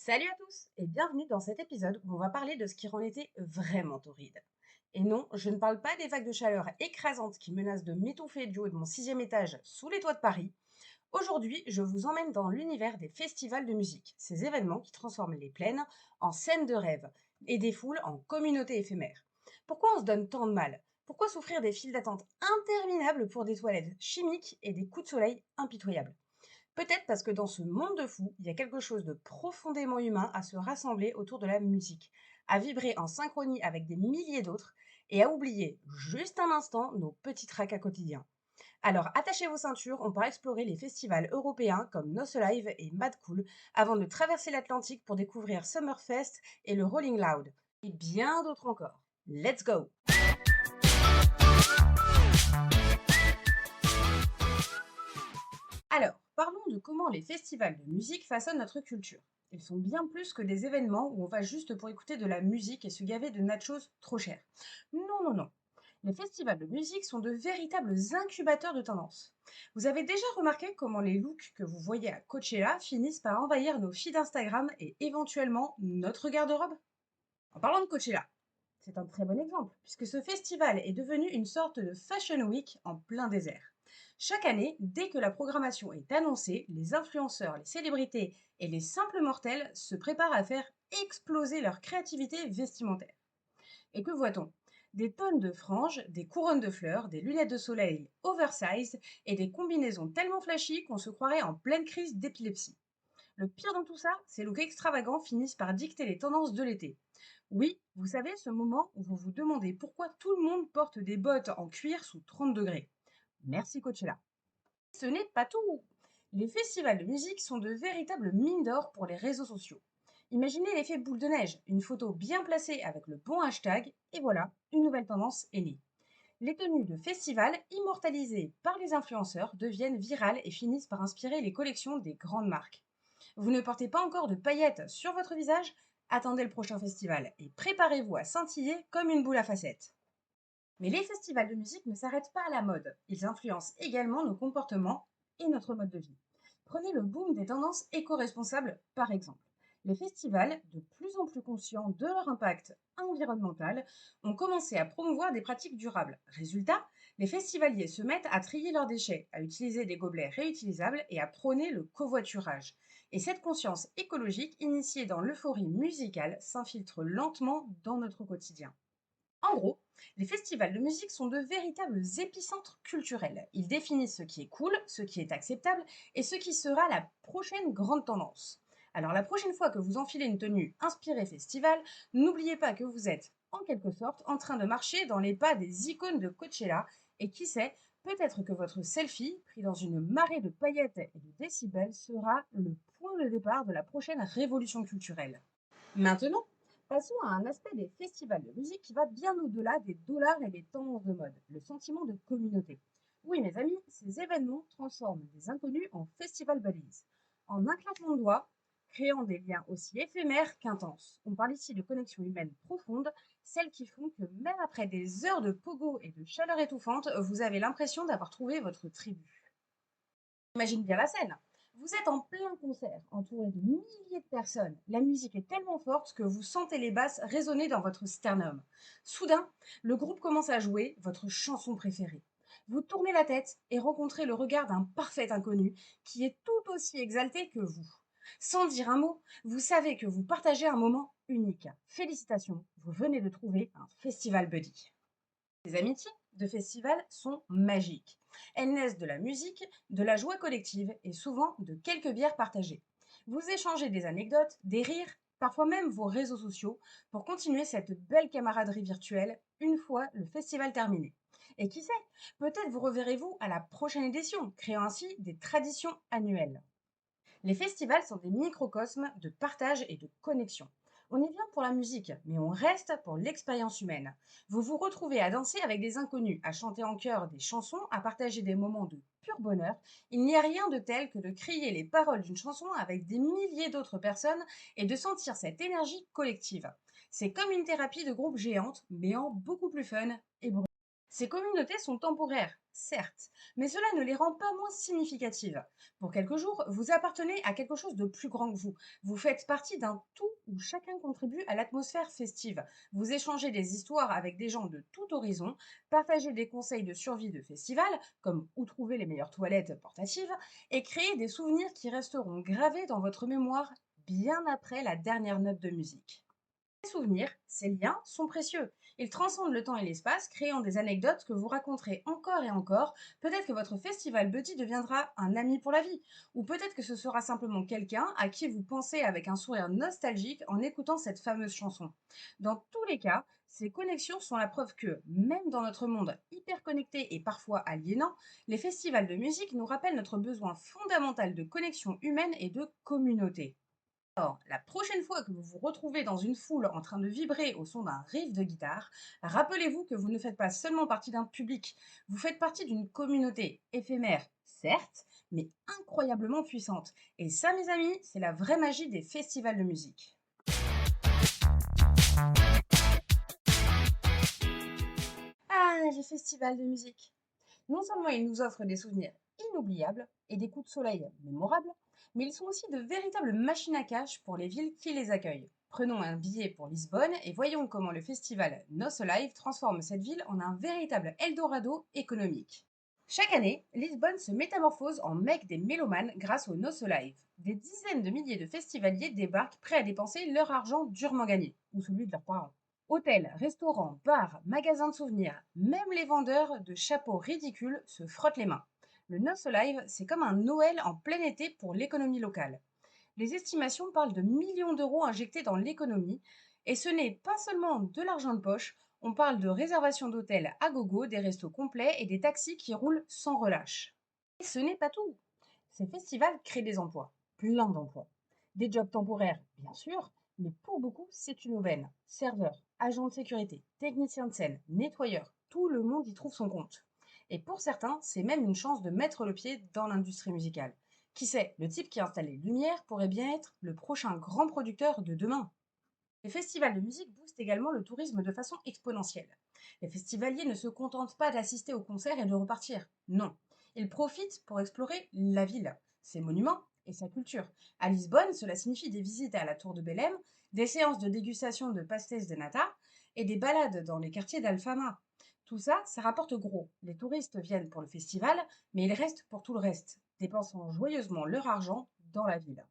Salut à tous et bienvenue dans cet épisode où on va parler de ce qui rend l'été vraiment torride. Et non, je ne parle pas des vagues de chaleur écrasantes qui menacent de m'étouffer du haut de mon sixième étage sous les toits de Paris. Aujourd'hui, je vous emmène dans l'univers des festivals de musique, ces événements qui transforment les plaines en scènes de rêve et des foules en communautés éphémères. Pourquoi on se donne tant de mal? Pourquoi souffrir des files d'attente interminables pour des toilettes chimiques et des coups de soleil impitoyables? Peut-être parce que dans ce monde de fous, il y a quelque chose de profondément humain à se rassembler autour de la musique, à vibrer en synchronie avec des milliers d'autres et à oublier juste un instant nos petits tracas quotidiens. Alors attachez vos ceintures, on part explorer les festivals européens comme Noce Live et Mad Cool avant de traverser l'Atlantique pour découvrir Summerfest et le Rolling Loud et bien d'autres encore. Let's go! Alors, parlons de comment les festivals de musique façonnent notre culture. Ils sont bien plus que des événements où on va juste pour écouter de la musique et se gaver de nachos trop chers. Non, non, non. Les festivals de musique sont de véritables incubateurs de tendances. Vous avez déjà remarqué comment les looks que vous voyez à Coachella finissent par envahir nos feeds Instagram et éventuellement notre garde-robe? En parlant de Coachella, c'est un très bon exemple, puisque ce festival est devenu une sorte de Fashion Week en plein désert. Chaque année, dès que la programmation est annoncée, les influenceurs, les célébrités et les simples mortels se préparent à faire exploser leur créativité vestimentaire. Et que voit-on? Des tonnes de franges, des couronnes de fleurs, des lunettes de soleil oversized et des combinaisons tellement flashy qu'on se croirait en pleine crise d'épilepsie. Le pire dans tout ça, ces looks extravagants finissent par dicter les tendances de l'été. Oui, vous savez, ce moment où vous vous demandez pourquoi tout le monde porte des bottes en cuir sous 30 degrés. Merci Coachella. Ce n'est pas tout. Les festivals de musique sont de véritables mines d'or pour les réseaux sociaux. Imaginez l'effet boule de neige, une photo bien placée avec le bon hashtag, et voilà, une nouvelle tendance est née. Les tenues de festivals, immortalisées par les influenceurs, deviennent virales et finissent par inspirer les collections des grandes marques. Vous ne portez pas encore de paillettes sur votre visage? Attendez le prochain festival et préparez-vous à scintiller comme une boule à facettes. Mais les festivals de musique ne s'arrêtent pas à la mode. Ils influencent également nos comportements et notre mode de vie. Prenez le boom des tendances éco-responsables par exemple. Les festivals, de plus en plus conscients de leur impact environnemental, ont commencé à promouvoir des pratiques durables. Résultat, les festivaliers se mettent à trier leurs déchets, à utiliser des gobelets réutilisables et à prôner le covoiturage. Et cette conscience écologique, initiée dans l'euphorie musicale, s'infiltre lentement dans notre quotidien. En gros, les festivals de musique sont de véritables épicentres culturels. Ils définissent ce qui est cool, ce qui est acceptable et ce qui sera la prochaine grande tendance. Alors la prochaine fois que vous enfilez une tenue inspirée festival, n'oubliez pas que vous êtes, en quelque sorte, en train de marcher dans les pas des icônes de Coachella et qui sait, peut-être que votre selfie, pris dans une marée de paillettes et de décibels, sera le point de départ de la prochaine révolution culturelle. Maintenant, passons à un aspect des festivals de musique qui va bien au-delà des dollars et des tendances de mode, le sentiment de communauté. Oui, mes amis, ces événements transforment des inconnus en festival buddies. En un claquement de doigts, créant des liens aussi éphémères qu'intenses. On parle ici de connexions humaines profondes, celles qui font que même après des heures de pogo et de chaleur étouffante, vous avez l'impression d'avoir trouvé votre tribu. Imagine bien la scène. Vous êtes en plein concert, entouré de milliers de personnes. La musique est tellement forte que vous sentez les basses résonner dans votre sternum. Soudain, le groupe commence à jouer votre chanson préférée. Vous tournez la tête et rencontrez le regard d'un parfait inconnu qui est tout aussi exalté que vous. Sans dire un mot, vous savez que vous partagez un moment unique. Félicitations, vous venez de trouver un festival buddy. Les amitiés de festival sont magiques. Elles naissent de la musique, de la joie collective et souvent de quelques bières partagées. Vous échangez des anecdotes, des rires, parfois même vos réseaux sociaux pour continuer cette belle camaraderie virtuelle une fois le festival terminé. Et qui sait, peut-être vous reverrez-vous à la prochaine édition, créant ainsi des traditions annuelles. Les festivals sont des microcosmes de partage et de connexion. On y vient pour la musique, mais on reste pour l'expérience humaine. Vous vous retrouvez à danser avec des inconnus, à chanter en chœur des chansons, à partager des moments de pur bonheur. Il n'y a rien de tel que de crier les paroles d'une chanson avec des milliers d'autres personnes et de sentir cette énergie collective. C'est comme une thérapie de groupe géante, mais en beaucoup plus fun et bruyant. Ces communautés sont temporaires, certes, mais cela ne les rend pas moins significatives. Pour quelques jours, vous appartenez à quelque chose de plus grand que vous. Vous faites partie d'un tout où chacun contribue à l'atmosphère festive. Vous échangez des histoires avec des gens de tout horizon, partagez des conseils de survie de festival, comme où trouver les meilleures toilettes portatives, et créez des souvenirs qui resteront gravés dans votre mémoire bien après la dernière note de musique. Ces souvenirs, ces liens sont précieux. Ils transcendent le temps et l'espace, créant des anecdotes que vous raconterez encore et encore. Peut-être que votre festival buddy deviendra un ami pour la vie, ou peut-être que ce sera simplement quelqu'un à qui vous pensez avec un sourire nostalgique en écoutant cette fameuse chanson. Dans tous les cas, ces connexions sont la preuve que, même dans notre monde hyper connecté et parfois aliénant, les festivals de musique nous rappellent notre besoin fondamental de connexion humaine et de communauté. Alors, la prochaine fois que vous vous retrouvez dans une foule en train de vibrer au son d'un riff de guitare, rappelez-vous que vous ne faites pas seulement partie d'un public, vous faites partie d'une communauté éphémère, certes, mais incroyablement puissante. Et ça, mes amis, c'est la vraie magie des festivals de musique. Ah, les festivals de musique. Non seulement ils nous offrent des souvenirs inoubliables et des coups de soleil mémorables, mais ils sont aussi de véritables machines à cash pour les villes qui les accueillent. Prenons un billet pour Lisbonne et voyons comment le festival Noce Live transforme cette ville en un véritable Eldorado économique. Chaque année, Lisbonne se métamorphose en mecque des mélomanes grâce au Noce Live. Des dizaines de milliers de festivaliers débarquent prêts à dépenser leur argent durement gagné, ou celui de leurs parents. Hôtels, restaurants, bars, magasins de souvenirs, même les vendeurs de chapeaux ridicules se frottent les mains. Le Noce Live, c'est comme un Noël en plein été pour l'économie locale. Les estimations parlent de millions d'euros injectés dans l'économie, et ce n'est pas seulement de l'argent de poche, on parle de réservations d'hôtels à gogo, des restos complets et des taxis qui roulent sans relâche. Et ce n'est pas tout. Ces festivals créent des emplois, plein d'emplois. Des jobs temporaires, bien sûr, mais pour beaucoup, c'est une aubaine. Serveurs, agents de sécurité, techniciens de scène, nettoyeurs, tout le monde y trouve son compte. Et pour certains, c'est même une chance de mettre le pied dans l'industrie musicale. Qui sait, le type qui installe les lumières pourrait bien être le prochain grand producteur de demain. Les festivals de musique boostent également le tourisme de façon exponentielle. Les festivaliers ne se contentent pas d'assister aux concerts et de repartir. Non, ils profitent pour explorer la ville, ses monuments et sa culture. À Lisbonne, cela signifie des visites à la tour de Belém, des séances de dégustation de pastéis de nata et des balades dans les quartiers d'Alfama. Tout ça, ça rapporte gros. Les touristes viennent pour le festival, mais ils restent pour tout le reste, dépensant joyeusement leur argent dans la ville.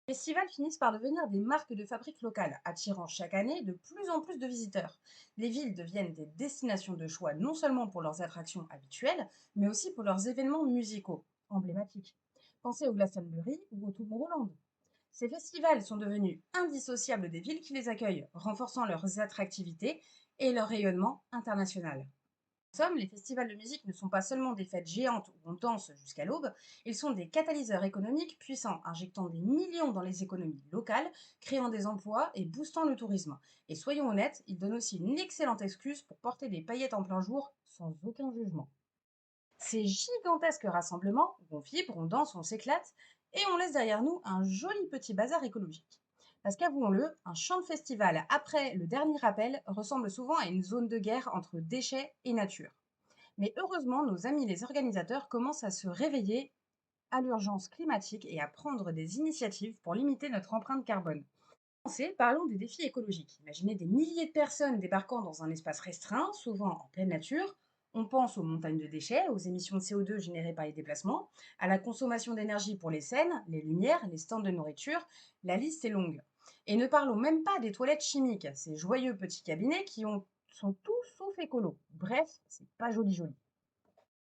Les festivals finissent par devenir des marques de fabrique locales, attirant chaque année de plus en plus de visiteurs. Les villes deviennent des destinations de choix non seulement pour leurs attractions habituelles, mais aussi pour leurs événements musicaux emblématiques. Pensez au Glastonbury ou au Tomorrowland. Ces festivals sont devenus indissociables des villes qui les accueillent, renforçant leurs attractivités et leur rayonnement international. En somme, les festivals de musique ne sont pas seulement des fêtes géantes où on danse jusqu'à l'aube, ils sont des catalyseurs économiques puissants, injectant des millions dans les économies locales, créant des emplois et boostant le tourisme. Et soyons honnêtes, ils donnent aussi une excellente excuse pour porter des paillettes en plein jour sans aucun jugement. Ces gigantesques rassemblements où on vibre, on danse, on s'éclate, et on laisse derrière nous un joli petit bazar écologique. Parce qu'avouons-le, un champ de festival après le dernier rappel ressemble souvent à une zone de guerre entre déchets et nature. Mais heureusement, nos amis les organisateurs commencent à se réveiller à l'urgence climatique et à prendre des initiatives pour limiter notre empreinte carbone. Parlons des défis écologiques. Imaginez des milliers de personnes débarquant dans un espace restreint, souvent en pleine nature. On pense aux montagnes de déchets, aux émissions de CO2 générées par les déplacements, à la consommation d'énergie pour les scènes, les lumières, les stands de nourriture. La liste est longue. Et ne parlons même pas des toilettes chimiques, ces joyeux petits cabinets sont tout sauf écolos. Bref, c'est pas joli joli.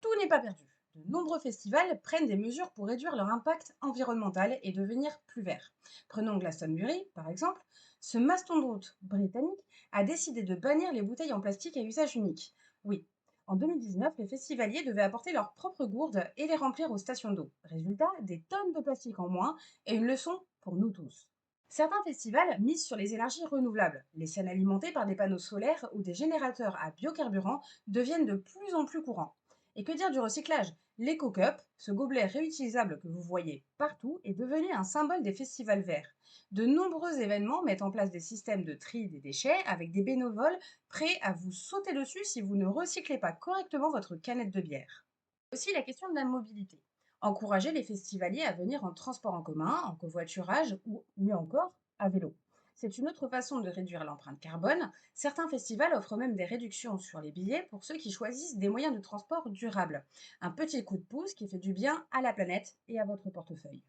Tout n'est pas perdu. De nombreux festivals prennent des mesures pour réduire leur impact environnemental et devenir plus verts. Prenons Glastonbury, par exemple. Ce mastodonte britannique a décidé de bannir les bouteilles en plastique à usage unique. Oui, en 2019, les festivaliers devaient apporter leurs propres gourdes et les remplir aux stations d'eau. Résultat, des tonnes de plastique en moins et une leçon pour nous tous. Certains festivals misent sur les énergies renouvelables. Les scènes alimentées par des panneaux solaires ou des générateurs à biocarburant deviennent de plus en plus courants. Et que dire du recyclage? L'éco-cup, ce gobelet réutilisable que vous voyez partout, est devenu un symbole des festivals verts. De nombreux événements mettent en place des systèmes de tri des déchets avec des bénévoles prêts à vous sauter dessus si vous ne recyclez pas correctement votre canette de bière. Aussi la question de la mobilité. Encourager les festivaliers à venir en transport en commun, en covoiturage ou mieux encore à vélo. C'est une autre façon de réduire l'empreinte carbone. Certains festivals offrent même des réductions sur les billets pour ceux qui choisissent des moyens de transport durables. Un petit coup de pouce qui fait du bien à la planète et à votre portefeuille.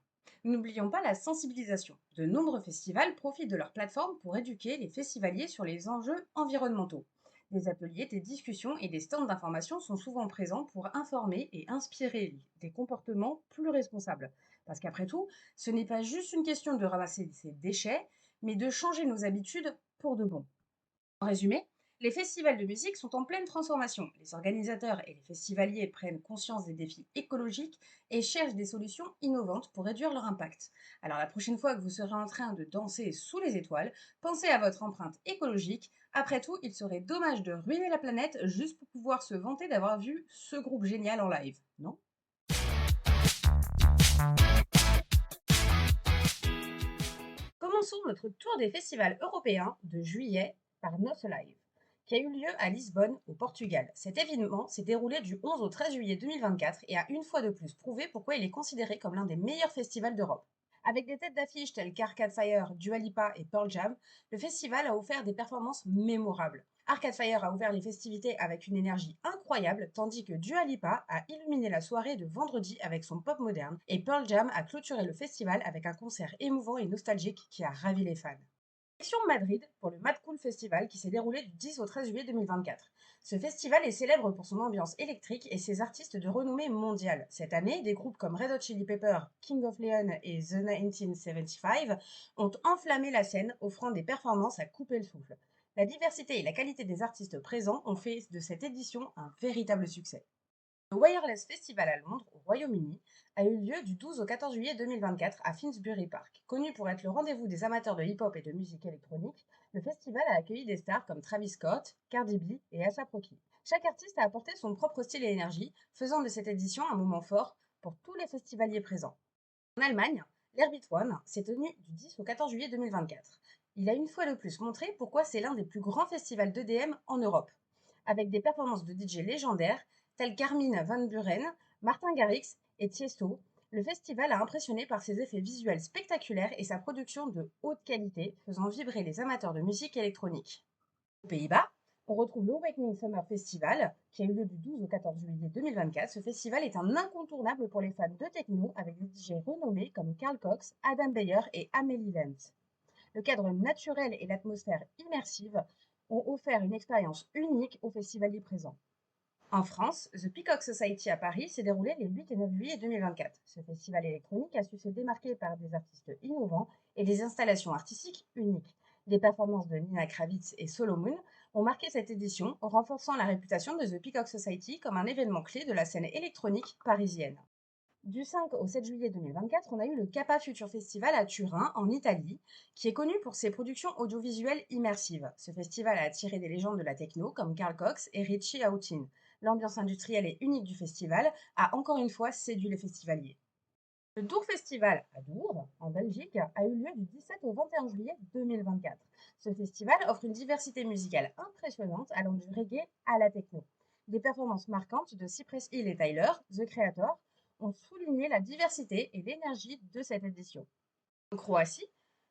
N'oublions pas la sensibilisation. De nombreux festivals profitent de leur plateforme pour éduquer les festivaliers sur les enjeux environnementaux. Des ateliers, des discussions et des stands d'information sont souvent présents pour informer et inspirer des comportements plus responsables. Parce qu'après tout, ce n'est pas juste une question de ramasser ces déchets, mais de changer nos habitudes pour de bon. En résumé, les festivals de musique sont en pleine transformation. Les organisateurs et les festivaliers prennent conscience des défis écologiques et cherchent des solutions innovantes pour réduire leur impact. Alors la prochaine fois que vous serez en train de danser sous les étoiles, pensez à votre empreinte écologique. Après tout, il serait dommage de ruiner la planète juste pour pouvoir se vanter d'avoir vu ce groupe génial en live, non? Commençons notre tour des festivals européens de juillet par Noce Live, qui a eu lieu à Lisbonne, au Portugal. Cet événement s'est déroulé du 11 au 13 juillet 2024 et a une fois de plus prouvé pourquoi il est considéré comme l'un des meilleurs festivals d'Europe. Avec des têtes d'affiche telles qu'Arcade Fire, Dua Lipa et Pearl Jam, le festival a offert des performances mémorables. Arcade Fire a ouvert les festivités avec une énergie incroyable, tandis que Dua Lipa a illuminé la soirée de vendredi avec son pop moderne, et Pearl Jam a clôturé le festival avec un concert émouvant et nostalgique qui a ravi les fans. Direction Madrid pour le Mad Cool Festival qui s'est déroulé du 10 au 13 juillet 2024. Ce festival est célèbre pour son ambiance électrique et ses artistes de renommée mondiale. Cette année, des groupes comme Red Hot Chili Peppers, King of Leon et The 1975 ont enflammé la scène, offrant des performances à couper le souffle. La diversité et la qualité des artistes présents ont fait de cette édition un véritable succès. Le Wireless Festival à Londres, au Royaume-Uni, a eu lieu du 12 au 14 juillet 2024 à Finsbury Park. Connu pour être le rendez-vous des amateurs de hip-hop et de musique électronique, le festival a accueilli des stars comme Travis Scott, Cardi B et A$AP Rocky. Chaque artiste a apporté son propre style et énergie, faisant de cette édition un moment fort pour tous les festivaliers présents. En Allemagne, l'Airbeat One s'est tenu du 10 au 14 juillet 2024. Il a une fois de plus montré pourquoi c'est l'un des plus grands festivals d'EDM en Europe. Avec des performances de DJ légendaires tels qu'Armin van Buren, Martin Garrix et Tiesto, le festival a impressionné par ses effets visuels spectaculaires et sa production de haute qualité, faisant vibrer les amateurs de musique électronique. Aux Pays-Bas, on retrouve l'Awakening Summer Festival, qui a eu lieu du 12 au 14 juillet 2024. Ce festival est un incontournable pour les fans de techno, avec des DJ renommés comme Carl Cox, Adam Beyer et Amelie Lent. Le cadre naturel et l'atmosphère immersive ont offert une expérience unique aux festivaliers présents. En France, The Peacock Society à Paris s'est déroulé les 8 et 9 juillet 2024. Ce festival électronique a su se démarquer par des artistes innovants et des installations artistiques uniques. Les performances de Nina Kravitz et Solomon ont marqué cette édition, renforçant la réputation de The Peacock Society comme un événement clé de la scène électronique parisienne. Du 5 au 7 juillet 2024, on a eu le Kappa Future Festival à Turin, en Italie, qui est connu pour ses productions audiovisuelles immersives. Ce festival a attiré des légendes de la techno comme Carl Cox et Richie Houghton. L'ambiance industrielle et unique du festival a encore une fois séduit les festivaliers. Le Dour Festival à Dour, en Belgique, a eu lieu du 17 au 21 juillet 2024. Ce festival offre une diversité musicale impressionnante allant du reggae à la techno. Des performances marquantes de Cypress Hill et Tyler, The Creator, ont souligné la diversité et l'énergie de cette édition. En Croatie,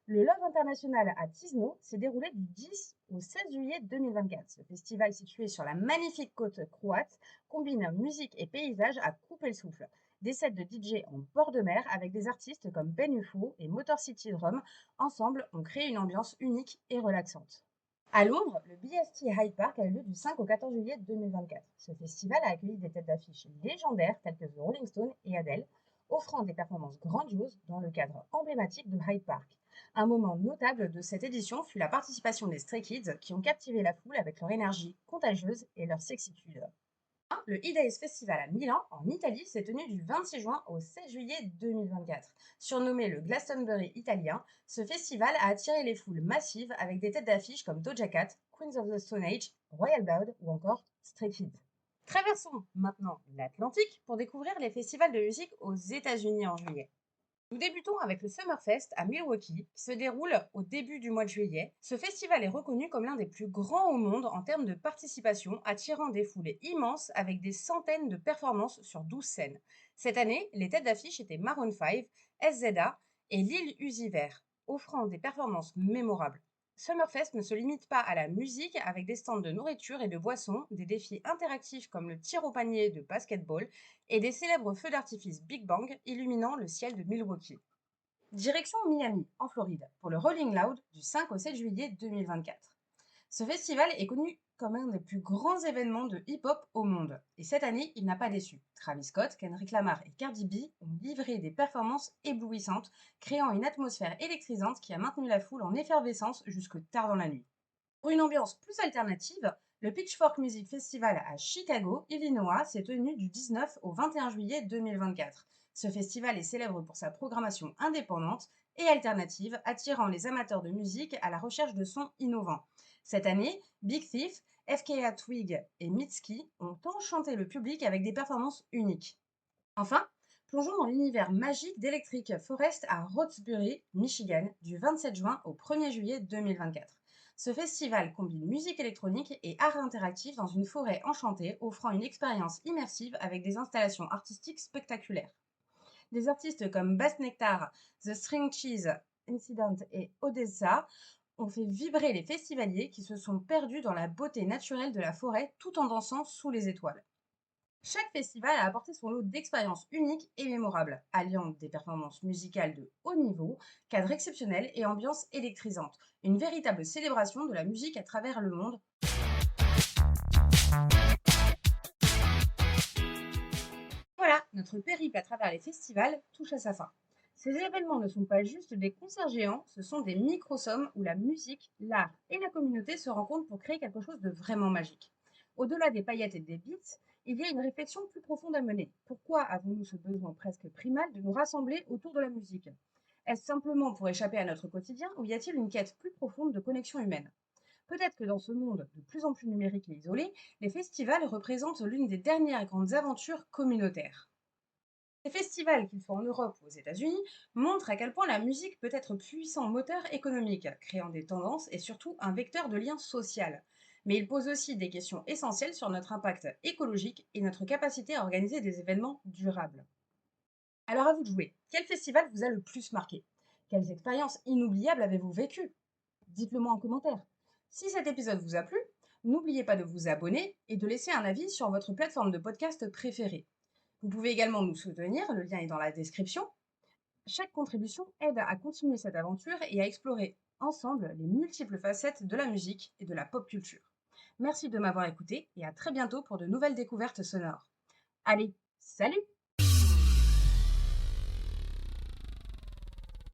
le Love International à Tisno s'est déroulé du 10 au 16 juillet 2024. Ce festival situé sur la magnifique côte croate combine musique et paysage à couper le souffle. Des sets de DJ en bord de mer avec des artistes comme Ben UFO et Motor City Drum, ensemble ont créé une ambiance unique et relaxante. À Londres, le BST Hyde Park a eu lieu du 5 au 14 juillet 2024. Ce festival a accueilli des têtes d'affiche légendaires telles que The Rolling Stones et Adele, offrant des performances grandioses dans le cadre emblématique de Hyde Park. Un moment notable de cette édition fut la participation des Stray Kids qui ont captivé la foule avec leur énergie contagieuse et leur sexitude. Le E-Days Festival à Milan, en Italie, s'est tenu du 26 juin au 16 juillet 2024. Surnommé le Glastonbury italien, ce festival a attiré les foules massives avec des têtes d'affiche comme Doja Cat, Queens of the Stone Age, Royal Blood ou encore Stray Kids. Traversons maintenant l'Atlantique pour découvrir les festivals de musique aux États-Unis en juillet. Nous débutons avec le Summerfest à Milwaukee, qui se déroule au début du mois de juillet. Ce festival est reconnu comme l'un des plus grands au monde en termes de participation, attirant des foulées immenses avec des centaines de performances sur 12 scènes. Cette année, les têtes d'affiche étaient Maroon 5, SZA et Lil Uzi Vert, offrant des performances mémorables. Summerfest ne se limite pas à la musique avec des stands de nourriture et de boissons, des défis interactifs comme le tir au panier de basketball et des célèbres feux d'artifice Big Bang illuminant le ciel de Milwaukee. Direction Miami, en Floride, pour le Rolling Loud du 5 au 7 juillet 2024. Ce festival est connu comme un des plus grands événements de hip-hop au monde. Et cette année, il n'a pas déçu. Travis Scott, Kendrick Lamar et Cardi B ont livré des performances éblouissantes, créant une atmosphère électrisante qui a maintenu la foule en effervescence jusque tard dans la nuit. Pour une ambiance plus alternative, le Pitchfork Music Festival à Chicago, Illinois, s'est tenu du 19 au 21 juillet 2024. Ce festival est célèbre pour sa programmation indépendante et alternative, attirant les amateurs de musique à la recherche de sons innovants. Cette année, Big Thief, FKA Twig et Mitski ont enchanté le public avec des performances uniques. Enfin, plongeons dans l'univers magique d'Electric Forest à Roxbury, Michigan, du 27 juin au 1er juillet 2024. Ce festival combine musique électronique et art interactif dans une forêt enchantée, offrant une expérience immersive avec des installations artistiques spectaculaires. Des artistes comme Bass Nectar, The String Cheese Incident et Odessa ont fait vibrer les festivaliers qui se sont perdus dans la beauté naturelle de la forêt tout en dansant sous les étoiles. Chaque festival a apporté son lot d'expériences uniques et mémorables, alliant des performances musicales de haut niveau, cadres exceptionnels et ambiance électrisante. Une véritable célébration de la musique à travers le monde. Voilà, notre périple à travers les festivals touche à sa fin. Ces événements ne sont pas juste des concerts géants, ce sont des microsommes où la musique, l'art et la communauté se rencontrent pour créer quelque chose de vraiment magique. Au-delà des paillettes et des beats, il y a une réflexion plus profonde à mener. Pourquoi avons-nous ce besoin presque primal de nous rassembler autour de la musique? Est-ce simplement pour échapper à notre quotidien ou y a-t-il une quête plus profonde de connexion humaine? Peut-être que dans ce monde de plus en plus numérique et isolé, les festivals représentent l'une des dernières grandes aventures communautaires. Les festivals, qu'ils soient en Europe ou aux États-Unis, montrent à quel point la musique peut être puissant moteur économique, créant des tendances et surtout un vecteur de lien social. Mais il pose aussi des questions essentielles sur notre impact écologique et notre capacité à organiser des événements durables. Alors à vous de jouer. Quel festival vous a le plus marqué? Quelles expériences inoubliables avez-vous vécues? Dites-le moi en commentaire. Si cet épisode vous a plu, n'oubliez pas de vous abonner et de laisser un avis sur votre plateforme de podcast préférée. Vous pouvez également nous soutenir, le lien est dans la description. Chaque contribution aide à continuer cette aventure et à explorer ensemble les multiples facettes de la musique et de la pop culture. Merci de m'avoir écouté et à très bientôt pour de nouvelles découvertes sonores. Allez, salut!